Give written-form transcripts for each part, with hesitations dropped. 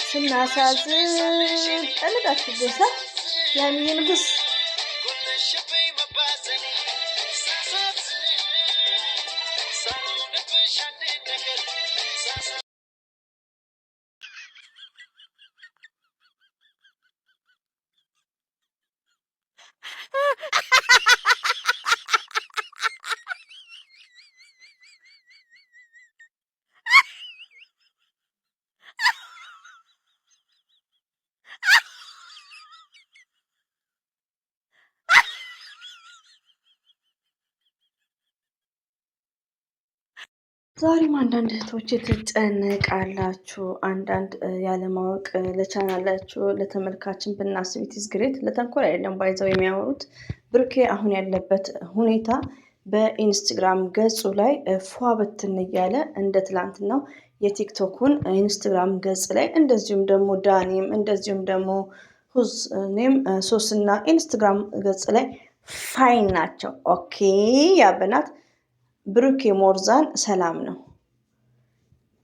ስናሳዝን ቀልዳችሁ ጎሳ ያኔ ንጉስ ዛሬም አንዳንድ እህቶች ትጨነቃላችሁ። አንዳንድ ያለማወቅ ለቻናላችሁ ለተመልካችን ብናስብ ኢትስ ግሬት ለተንኮል አይደለም ባይዘው የሚያወሩት ብሩኬ አሁን ያለበት ሁኔታ በኢንስታግራም ገጹ ላይ ፏ በትን እያለ እንደ ትላንትናው የቲክቶኩን ኢንስታግራም ገጽ ላይ እንደዚሁም ደግሞ ዳኒም እንደዚሁም ደግሞ ሁዝኔም ሶስና ኢንስታግራም ገጽ ላይ ፋይን ናቸው። ኦኬ ያበናት ብሩኬ ሞርዛን ሰላም ነው።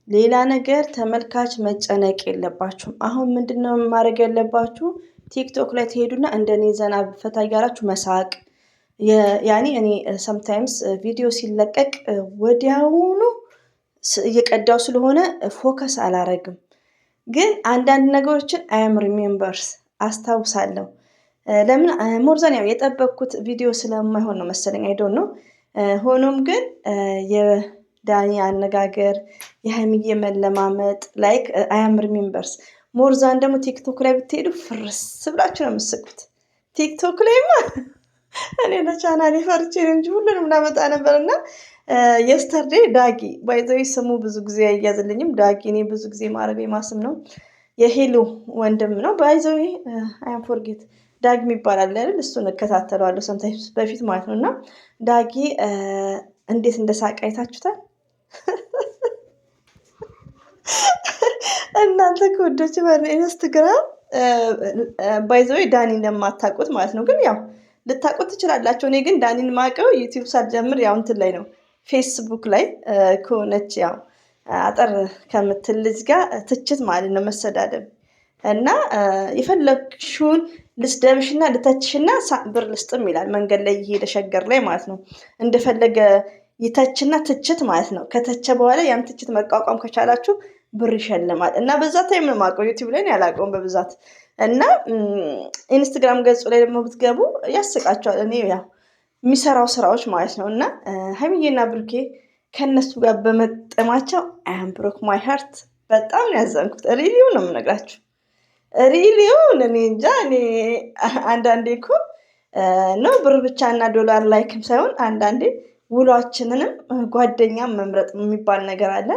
ሌላ ነገር ተመልካች መጨነቅ የለባችሁም። አሁን ምንድነው ማድረግ ያለባችሁ? ቲክቶክ ላይ ትሄዱና እንደኔ ዘና ፈታ እያላችሁ መሳቅ። ያኔ እኔ ሰምታይምስ ቪዲዮ ሲለቀቅ ወዲያውኑ እየቀዳው ስለሆነ ፎከስ አላረግም። ግን አንዳንድ ነገሮችን አም ሪሜምበርስ አስታውሳለሁ። ለምን ሞርዛን ያው የጠበቅኩት ቪዲዮ ስለማይሆን ነው መሰለኝ አይ ዶንት ኖ። ሆኖም ግን የዳኒ አነጋገር የሀይሚዬ መለማመጥ ላይክ አያም ሪሜምበርስ ሞርዛን ደግሞ ቲክቶክ ላይ ብትሄዱ ፍርስ ብላችሁ ነው የምትስቁት። ቲክቶክ ላይማ እኔ ለቻናሌ ፈርቼ እንጂ ሁሉንም እናመጣ ነበርና የስተርዴ ዳጊ ባይዘዊ ስሙ ብዙ ጊዜ አያዝልኝም። ዳጊ እኔ ብዙ ጊዜ ማረቤ ማስም ነው። የሄሉ ወንድም ነው ባይዘዊ አያም ፎርጌት ዳግም ይባላል አይደል? እሱን እከታተለዋለሁ ሰምታይምስ በፊት ማለት ነው። እና ዳጊ እንዴት እንደሳቀ አይታችሁታል? እናንተ ከወዶች በኢንስታግራም ባይዘው ዳኒ እንደማታውቁት ማለት ነው። ግን ያው ልታውቁት ትችላላችሁ። እኔ ግን ዳኒን ማውቀው ዩቲዩብ ሳልጀምር ያው እንትን ላይ ነው ፌስቡክ ላይ ከሆነች ያው አጠር ከምትል ልጅ ጋር ትችት ማለት ነው መሰዳደብ እና የፈለግሽውን ልስደብሽና ልተችሽና ብር ልስጥም ይላል መንገድ ላይ እየሄደ ሸገር ላይ ማለት ነው። እንደፈለገ ይተችና ትችት ማለት ነው። ከተቸ በኋላ ያን ትችት መቋቋም ከቻላችሁ ብር ይሸልማል። እና በዛ ታይም ነው የማውቀው ዩቲዩብ ላይ ያላውቀውም በብዛት እና ኢንስታግራም ገጹ ላይ ደግሞ ብትገቡ ያስቃቸዋል። እኔ ያው የሚሰራው ስራዎች ማለት ነው። እና ሀይሚዬና ብሩኬ ከእነሱ ጋር በመጠማቸው አም ብሮክ ማይ ሀርት በጣም ነው ያዘንኩት። ሪሊው ነው የምነግራችሁ ሪሊውን እኔ እንጃ። እኔ አንዳንዴ እኮ ነው ብር ብቻ እና ዶላር ላይክም ሳይሆን አንዳንዴ ውሏችንንም ጓደኛ መምረጥ የሚባል ነገር አለ።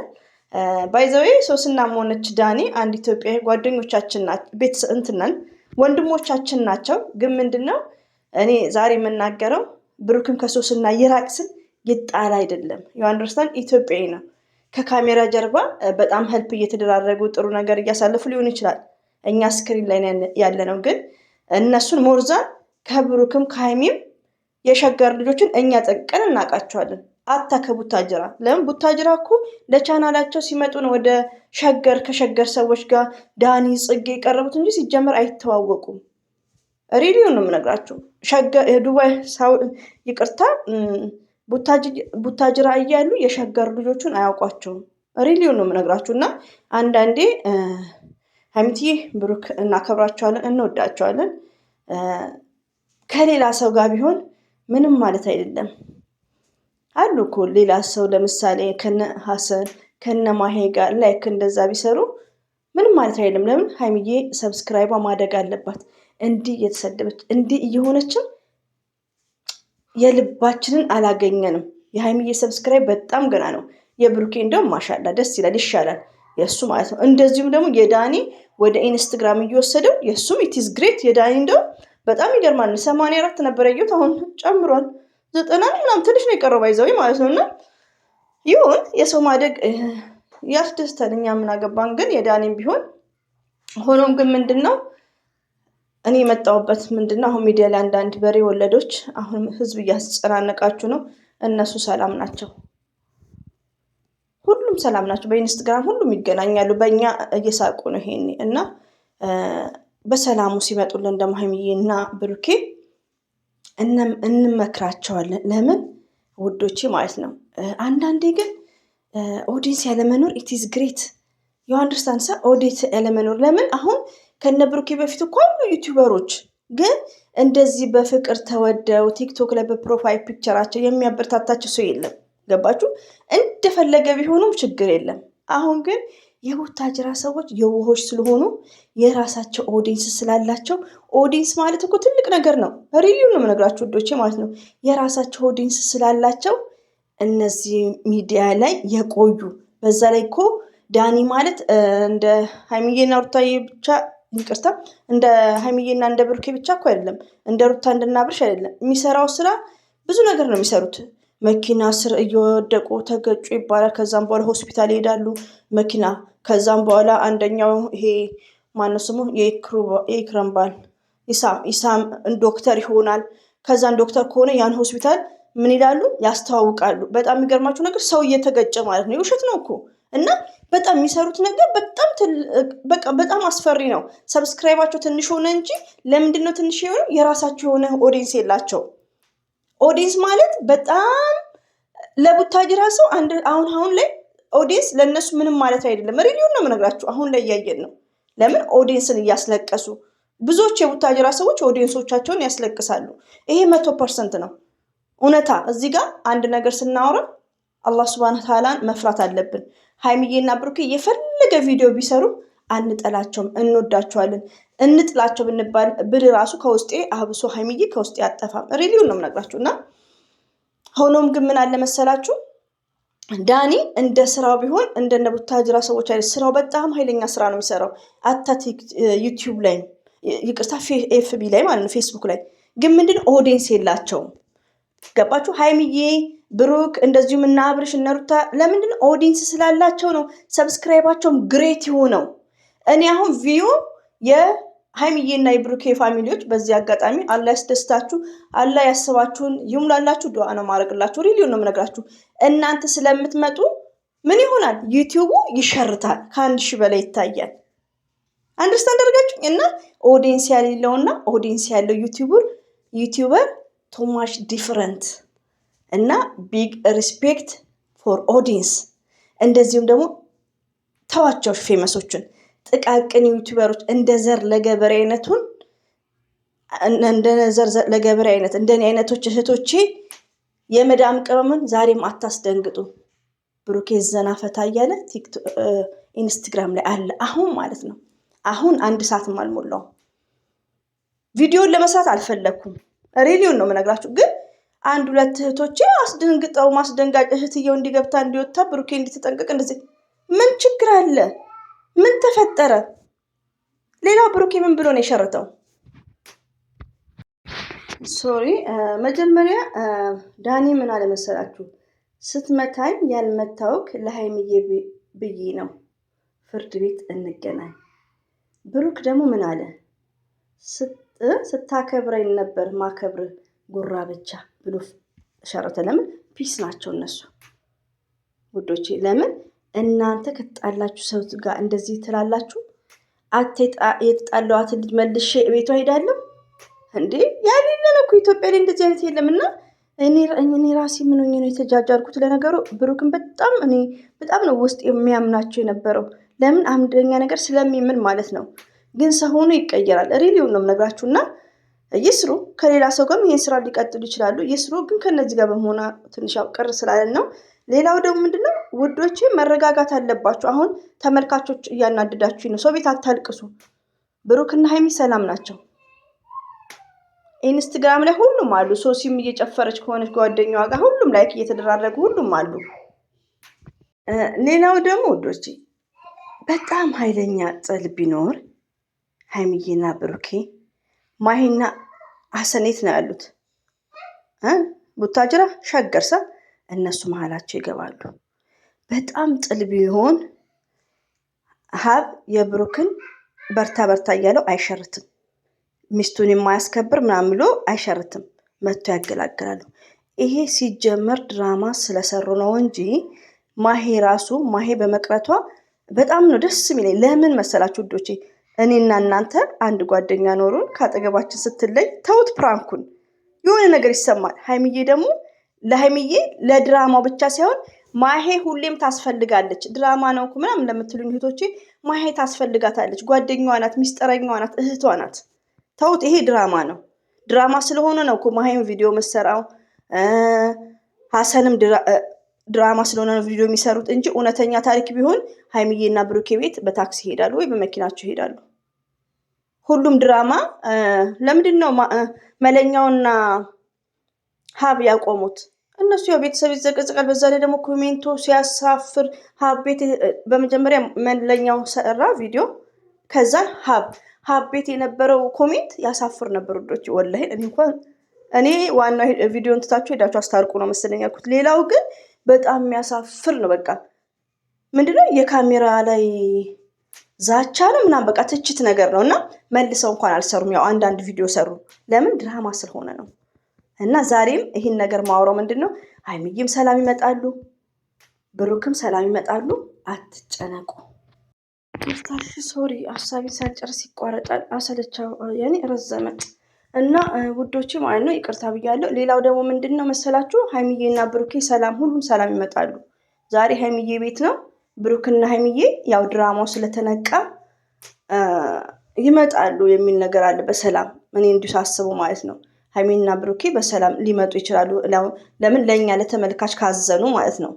ባይዘዌ ሶስና ሆነች ዳኒ አንድ ኢትዮጵያዊ ጓደኞቻችን ናቸው። ቤት እንትነን ወንድሞቻችን ናቸው። ግን ምንድነው እኔ ዛሬ የምናገረው ብሩክም ከሶስና ይራቅ ስል ይጣል አይደለም። ዩ አንደርስታንድ ኢትዮጵያዊ ነው። ከካሜራ ጀርባ በጣም ሄልፕ እየተደራረጉ ጥሩ ነገር እያሳለፉ ሊሆን ይችላል። እኛ ስክሪን ላይ ያለ ነው። ግን እነሱን ሞርዛን ከብሩክም ከሀይሚም የሸገር ልጆችን እኛ ጠንቅቀን እናውቃቸዋለን። አታ ከቡታጅራ ለምን ቡታጅራ እኮ ለቻናላቸው ሲመጡ ነው ወደ ሸገር ከሸገር ሰዎች ጋር ዳኒ ጽጌ የቀረቡት እንጂ ሲጀመር አይተዋወቁም። ሪሊውን ነው የምነግራቸው። ሸገር ዱባይ ይቅርታ ቡታጅራ እያሉ የሸገር ልጆቹን አያውቋቸውም። ሪሊውን ነው የምነግራችሁ። እና አንዳንዴ ሀይሚዬ ብሩክ እናከብራቸዋለን፣ እንወዳቸዋለን። ከሌላ ሰው ጋር ቢሆን ምንም ማለት አይደለም። አሉ እኮ ሌላ ሰው ለምሳሌ ከነ ሀሰን ከነ ማሄ ጋር ላይክ እንደዛ ቢሰሩ ምንም ማለት አይደለም። ለምን ሀይሚዬ ሰብስክራይቧ ማደግ አለባት። እንዲህ እየተሰደበች እንዲህ እየሆነችም የልባችንን አላገኘንም። የሀይሚዬ ሰብስክራይብ በጣም ገና ነው። የብሩኬ እንደውም ማሻላ ደስ ይላል፣ ይሻላል የእሱ ማለት ነው። እንደዚሁም ደግሞ የዳኒ ወደ ኢንስታግራም እየወሰደው የእሱም ኢትስ ግሬት። የዳኒ እንደውም በጣም ይገርማል። 84 ነበር ያየሁት፣ አሁን ጨምሯል 90 ምናምን ትንሽ ነው የቀረው ባይዘው ማለት ነው። እና ይሁን የሰው ማደግ ያስደስታል። እኛ ምን አገባን። ግን የዳኒም ቢሆን ሆኖም ግን ምንድነው እኔ የመጣሁበት ምንድነው አሁን ሚዲያ ላይ አንዳንድ በሬ ወለዶች አሁን ህዝብ እያስጨናነቃችሁ ነው። እነሱ ሰላም ናቸው። ሰላም ናቸው። በኢንስታግራም ሁሉም ይገናኛሉ። በእኛ እየሳቁ ነው ይሄኔ እና በሰላሙ ሲመጡልን ደግሞ ሀይሚዬና ብሩኬ እንመክራቸዋለን። ለምን ውዶቼ ማለት ነው። አንዳንዴ ግን ኦዲንስ ያለመኖር ኢትዝ ግሬት ዩ አንደርስታንድ ሳ ኦዲንስ ያለመኖር ለምን አሁን ከነ ብሩኬ በፊት እኮ አሉ ዩቲዩበሮች ግን እንደዚህ በፍቅር ተወደው ቲክቶክ ላይ በፕሮፋይል ፒክቸራቸው የሚያበረታታቸው ሰው የለም። ገባችሁ? እንደፈለገ ቢሆኑም ችግር የለም። አሁን ግን የቡታጅራ ሰዎች የውሆች ስለሆኑ የራሳቸው ኦዲንስ ስላላቸው ኦዲንስ ማለት እኮ ትልቅ ነገር ነው። ሪሊዩ ነው የምነግራችሁ ውዶቼ ማለት ነው። የራሳቸው ኦዲንስ ስላላቸው እነዚህ ሚዲያ ላይ የቆዩ በዛ ላይ እኮ ዳኒ ማለት እንደ ሀይሚዬና ሩታዬ ብቻ ይቅርታ፣ እንደ ሀይሚዬና እንደ ብሩኬ ብቻ እኮ አይደለም፣ እንደ ሩታ እንድናብርሽ አይደለም። የሚሰራው ስራ ብዙ ነገር ነው የሚሰሩት። መኪና ስር እየወደቁ ተገጩ ይባላል። ከዛም በኋላ ሆስፒታል ይሄዳሉ መኪና። ከዛም በኋላ አንደኛው ይሄ ማነው ስሙ የኢክረም ባል ኢሳም ዶክተር ይሆናል። ከዛን ዶክተር ከሆነ ያን ሆስፒታል ምን ይላሉ ያስተዋውቃሉ። በጣም የሚገርማችሁ ነገር ሰው እየተገጨ ማለት ነው። የውሸት ነው እኮ እና በጣም የሚሰሩት ነገር በጣም አስፈሪ ነው። ሰብስክራይባቸው ትንሽ ሆነ እንጂ ለምንድን ነው ትንሽ የሆነ? የራሳቸው የሆነ ኦዲየንስ የላቸው። ኦዲየንስ ማለት በጣም ለቡታጅራ ሰው አሁን ላይ ኦዲየንስ ለእነሱ ምንም ማለት አይደለም። ሪሊዮን ነው የምነግራችሁ። አሁን ላይ እያየን ነው። ለምን ኦዲየንስን እያስለቀሱ ብዙዎች የቡታጅራ ሰዎች ኦዲየንሶቻቸውን ያስለቅሳሉ። ይሄ 100% ነው እውነታ። እዚህ ጋር አንድ ነገር ስናወራ አላህ ሱብሃነሁ ወተዓላን መፍራት አለብን። ሀይሚዬና ብሩኬ የፈለገ ቪዲዮ ቢሰሩ አንጠላቸውም፣ እንወዳቸዋለን። እንጥላቸው ብል ራሱ ከውስጤ አብሶ ሀይሚዬ ከውስጤ አጠፋም። ሪሊውን ነው የምነግራችሁ። እና ሆኖም ግን ምን አለ መሰላችሁ ዳኒ እንደ ስራው ቢሆን እንደነ ቡታጅራ ሰዎች አይደል፣ ስራው በጣም ኃይለኛ ስራ ነው የሚሰራው። አታቲክ ዩቲዩብ ላይ ይቅርታ ኤፍቢ ላይ ማለት ነው ፌስቡክ ላይ ግን ምንድን ኦዲየንስ የላቸውም። ገባችሁ? ሀይሚዬ ብሩክ እንደዚሁም እና አብርሽ እና ሩታ ለምንድን ኦዲየንስ ስላላቸው ነው ሰብስክራይባቸውም ግሬት የሆነው። እኔ አሁን ቪዩ የሀይሚዬና የብሩኬ ፋሚሊዎች በዚህ አጋጣሚ አላህ ያስደስታችሁ፣ አላህ ያስባችሁን ይሙላላችሁ። ዱዓ ነው ማድረግላችሁ። ሪሊዮን ነው የምነግራችሁ። እናንተ ስለምትመጡ ምን ይሆናል ዩቲዩቡ ይሸርታል፣ ከ1000 በላይ ይታያል። አንደርስታንድ አድርጋችሁ እና ኦዲየንስ ያሌለውና ኦዲየንስ ያለው ዩቲዩበር ቶማች ዲፍረንት እና ቢግ ሪስፔክት ፎር ኦዲየንስ። እንደዚሁም ደግሞ ተዋቸው ፌመሶችን ጥቃቅን ዩቲዩበሮች እንደ ዘር ለገበሬ አይነቱን እንደ ዘር ለገበሬ አይነት እንደኔ አይነቶች እህቶቼ የመዳም ቅመምን ዛሬም አታስደንግጡ። ብሩኬ ዘና ፈታ እያለ ኢንስታግራም ላይ አለ አሁን ማለት ነው። አሁን 1 ሰዓትም አልሞላው። ቪዲዮን ለመስራት አልፈለኩም። ሪሊዮን ነው የምነግራችሁ። ግን 1-2 እህቶቼ አስደንግጠው ማስደንጋጭ እህትየው እንዲገብታ እንዲወጣ ብሩኬ እንዲተጠንቀቅ እንደዚህ ምን ችግር አለ? ምን ተፈጠረ? ሌላው ብሩኬ ምን ብሎ ነው የሸረተው? ሶሪ መጀመሪያ ዳኒ ምን አለ መሰላችሁ? ስትመታኝ ያልመታውክ ለሀይሚዬ ብዬ ነው፣ ፍርድ ቤት እንገናኝ። ብሩክ ደግሞ ምን አለ? ስታከብረኝ ነበር ማከብር ጉራ ብቻ ብሎ ሸረተ። ለምን ፒስ ናቸው እነሱ ውዶቼ። ለምን እናንተ ከተጣላችሁ ሰው ጋር እንደዚህ ትላላችሁ? የተጣላዋትን ልጅ መልሼ ቤቷ ሄዳለሁ እንዴ? ያሌለን እኮ ኢትዮጵያ ላይ እንደዚህ አይነት የለም። እና እኔ ራሴ ምን ሆኜ ነው የተጃጃርኩት? ለነገሩ ብሩክን በጣም ነው ውስጥ የሚያምናቸው የነበረው። ለምን አንደኛ ነገር ስለሚምን ማለት ነው። ግን ሰው ሆኖ ይቀየራል። ሪሊውን ነው የምነግራችሁ። እና ይስሩ፣ ከሌላ ሰው ጋርም ይሄን ስራ ሊቀጥሉ ይችላሉ። ይስሩ፣ ግን ከነዚህ ጋር በመሆኗ ትንሽ ቅር ስላለን ነው። ሌላው ደግሞ ምንድነው ውዶቼ መረጋጋት አለባችሁ። አሁን ተመልካቾች እያናደዳችሁ ነው። ሰው ቤት አታልቅሱ። ብሩክና ሀይሚ ሰላም ናቸው። ኢንስታግራም ላይ ሁሉም አሉ። ሶሲም እየጨፈረች ከሆነች ጓደኛዋ ጋር ሁሉም ላይክ እየተደራረጉ ሁሉም አሉ። ሌላው ደግሞ ውዶቼ በጣም ኃይለኛ ጥል ቢኖር ሀይሚዬና ብሩኬ ማሂና ሀሰኔት ነው ያሉት። ቡታጅራ ሸገርሳ እነሱ መሀላቸው ይገባሉ። በጣም ጥል ቢሆን ሀብ የብሩክን በርታ እያለው አይሸርትም። ሚስቱን የማያስከብር ምናምን ብሎ አይሸርትም። መጥቶ ያገላግላሉ። ይሄ ሲጀመር ድራማ ስለሰሩ ነው እንጂ ማሄ ራሱ ማሄ በመቅረቷ በጣም ነው ደስ የሚለኝ። ለምን መሰላችሁ ውዶቼ? እኔና እናንተ አንድ ጓደኛ ኖሩን ከአጠገባችን ስትለይ ተውት ፕራንኩን የሆነ ነገር ይሰማል። ሀይሚዬ ደግሞ ለሀይሚዬ ለድራማው ብቻ ሳይሆን ማሄ ሁሌም ታስፈልጋለች። ድራማ ነው እኮ ምናምን ለምትሉኝ እህቶቼ ማሄ ታስፈልጋታለች። ጓደኛዋ ናት፣ ሚስጥረኛዋ ናት፣ እህቷ ናት። ተውት፣ ይሄ ድራማ ነው። ድራማ ስለሆነ ነው እኮ ማሄም ቪዲዮ መሰራው ሀሰንም ድራማ ስለሆነ ነው ቪዲዮ የሚሰሩት እንጂ እውነተኛ ታሪክ ቢሆን ሀይሚዬና ብሩኬ ቤት በታክሲ ይሄዳሉ ወይ በመኪናቸው ይሄዳሉ። ሁሉም ድራማ ለምንድን ነው መለኛውና ሀብ ያቆሙት? እነሱ ያው ቤተሰብ ይዘቀዘቃል። በዛ ላይ ደግሞ ኮሜንቶ ሲያሳፍር ሀብ ቤት በመጀመሪያ መለኛው ሰራ ቪዲዮ፣ ከዛ ሀብ ቤት የነበረው ኮሜንት ያሳፍር ነበር ወዶች። ወላሂ እኔ ዋናው ቪዲዮን ትታችሁ ሄዳችሁ አስታርቁ ነው መሰለኝ ያልኩት። ሌላው ግን በጣም የሚያሳፍር ነው። በቃ ምንድነው የካሜራ ላይ ዛቻ ነው ምናምን በቃ ትችት ነገር ነው። እና መልሰው እንኳን አልሰሩም። ያው አንዳንድ ቪዲዮ ሰሩ። ለምን? ድራማ ስለሆነ ነው። እና ዛሬም ይህን ነገር ማውራው ምንድነው ሀይሚዬም ሰላም ይመጣሉ፣ ብሩክም ሰላም ይመጣሉ። አትጨነቁ። ታሽ ሶሪ ሀሳቢ ሳልጨርስ ይቋረጣል። አሰለቻው ያኔ ረዘመ እና ውዶቼ ማለት ነው ይቅርታ ብያለሁ። ሌላው ደግሞ ምንድነው መሰላችሁ ሀይሚዬና ብሩኬ ሰላም ሁሉም ሰላም ይመጣሉ። ዛሬ ሀይሚዬ ቤት ነው። ብሩክና ሀይሚዬ ያው ድራማው ስለተነቃ ይመጣሉ የሚል ነገር አለ። በሰላም እኔ እንዲሁ ሳስበው ማለት ነው ሀይሚና ብሩኬ በሰላም ሊመጡ ይችላሉ። ለምን? ለእኛ ለተመልካች ካዘኑ ማለት ነው።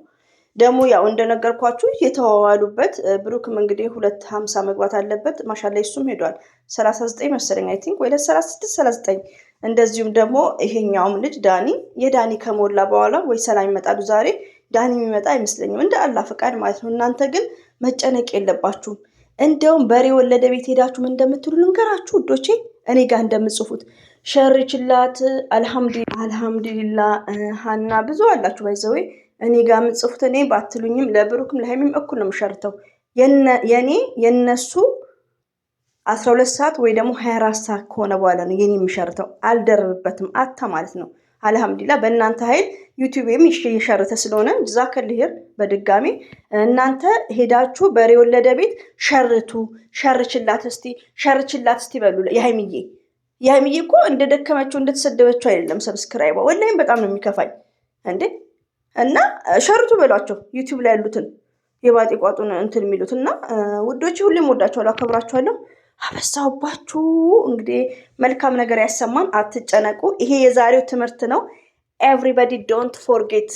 ደግሞ ያው እንደነገርኳችሁ የተዋዋሉበት ብሩክም እንግዲህ 250 መግባት አለበት። ማሻላ እሱም ሄዷል 39 መሰለኝ አይ ቲንክ ወይ 36 39። እንደዚሁም ደግሞ ይሄኛውም ልጅ ዳኒ የዳኒ ከሞላ በኋላ ወይ ሰላም ይመጣሉ። ዛሬ ዳኒ የሚመጣ አይመስለኝም እንደ አላህ ፈቃድ ማለት ነው። እናንተ ግን መጨነቅ የለባችሁም። እንደውም በሬ ወለደ ቤት ሄዳችሁ እንደምትሉ ልንገራችሁ ውዶቼ፣ እኔ ጋር እንደምጽፉት ሸርችላት አልሐምዱሊላ ሀና ብዙ አላችሁ ባይዘዌ እኔ ጋር የምጽፉት እኔ ባትሉኝም ለብሩክም ለሀይሚም እኩል ነው የምሸርተው። የነሱ 12 ሰዓት ወይ ደግሞ 24 ሰዓት ከሆነ በኋላ ነው የኔ የምሸርተው። አልደረብበትም አታ ማለት ነው። አልሐምዱሊላ በእናንተ ኃይል ዩቲዩብም እየሸረተ ስለሆነ ጀዛከልህ በድጋሚ እናንተ ሄዳችሁ በሬ ወለደ ቤት ሸርችላት እስቲ በሉ። የሀይሚዬ እኮ እንደደከመችው እንደተሰደበችው አይደለም ሰብስክራይባ። ወላሂም በጣም ነው የሚከፋኝ እንዴ። እና ሸርቱ በሏቸው ዩቲዩብ ላይ ያሉትን የባጤ ቋጡን እንትን የሚሉት እና ውዶች ሁሌም ወዳችኋለሁ፣ አከብራችኋለሁ። አበሳውባችሁ። እንግዲህ መልካም ነገር ያሰማን፣ አትጨነቁ። ይሄ የዛሬው ትምህርት ነው። ኤቭሪባዲ ዶንት ፎርጌት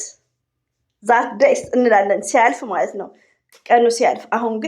ዛት ዴይስ እንላለን ሲያልፍ ማለት ነው፣ ቀኑ ሲያልፍ። አሁን ግን